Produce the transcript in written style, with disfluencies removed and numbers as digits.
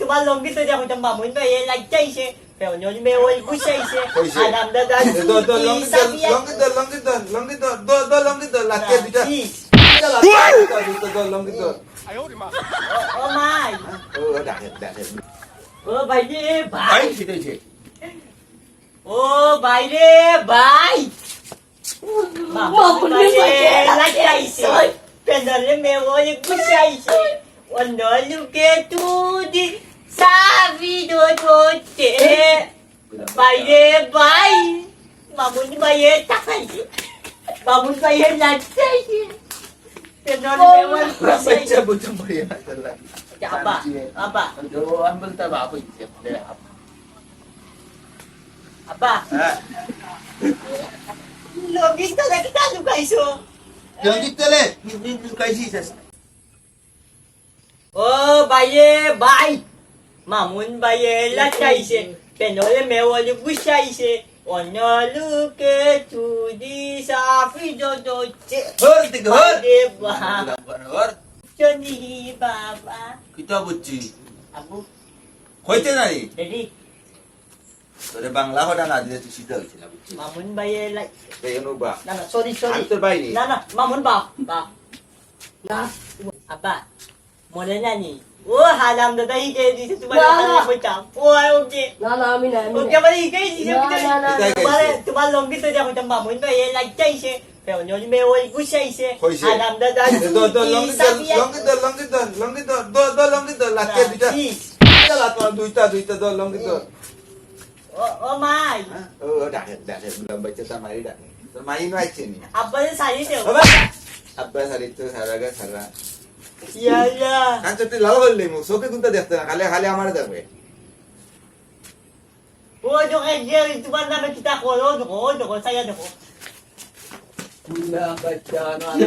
তোমার লঙ্গি তো দেখো তোমার মামুন ভাই এ লাগ চাইছে পেওনির মেয়ে ওই গুছাইছে কইছে? আদাম দাদা লঙ্গি দর লাকে দুইটা লঙ্গি দর ও মাই ও ডাকে ও ভাই রে ভাই ভাই সেটাইছে ও ভাই রে ভাই মামুন ভাই এ লাগ চাইছে পেওনির মেয়ে ওই গুছাইছে অন্য লোকে তুই সাবিdo তোতে বাইরে ভাই মামুন ভাইয়ে টাকাইছে মামুন ভাইয়ে লাগছে পেনরে মেওয়াল বাচ্চা বুঝতে পারি না আল্লাহ apa apa তো আমল তা বাপ হইছে apa হ্যাঁ logis ka na kita lukaiso লঙ্গি তেলে কিন্তু কাইছিস ও ভাইয়ে ভাই মামুন ভাইয়ে লাগছে পেনরে মেওয়াল গুছাইছে অন্য লোকে তুই সাবিdo তোতে হর দিক হর বাইরে ভাই হর Johnny Baba. কিতা বুঝছি Abu, হইতে না রে jadi তোরে বাংলা হটা না দিলে তুই সিধা হইছে না বুঝছি Mamun baye like. বেয়নো বা Nana, sorry. আমি তোর বাইরে Nana, Mamun ba. Na. Apa? Mona nani. Oh, halam da dai ke di tu bala Nana. ko ta. Oh, okay. না না আমি না আমি Okay, bali ke di Na, na, na, na. Tu bala long gitu dia ko ta Mamun baye like chaise. Pero nyo me oi gusaise. Hoise. Halam da dai. লঙ্গি দর লাকে দুইটা দুইটা দর লঙ্গি দর Oh, my. ও ডাকে বাচ্চা তা মারি ডাকে তোর মাই নো আইছে নি Apa sari deh. বাবা আব্বা সারি তো সারা সারা Ya ya. কান চতে লাল বললে মু সোকে কুনতা দেখতে না খালি খালি আমারে দেখবে Oh, joke dia itu mana kita kalau saya dong. না বাচ্চা না আমি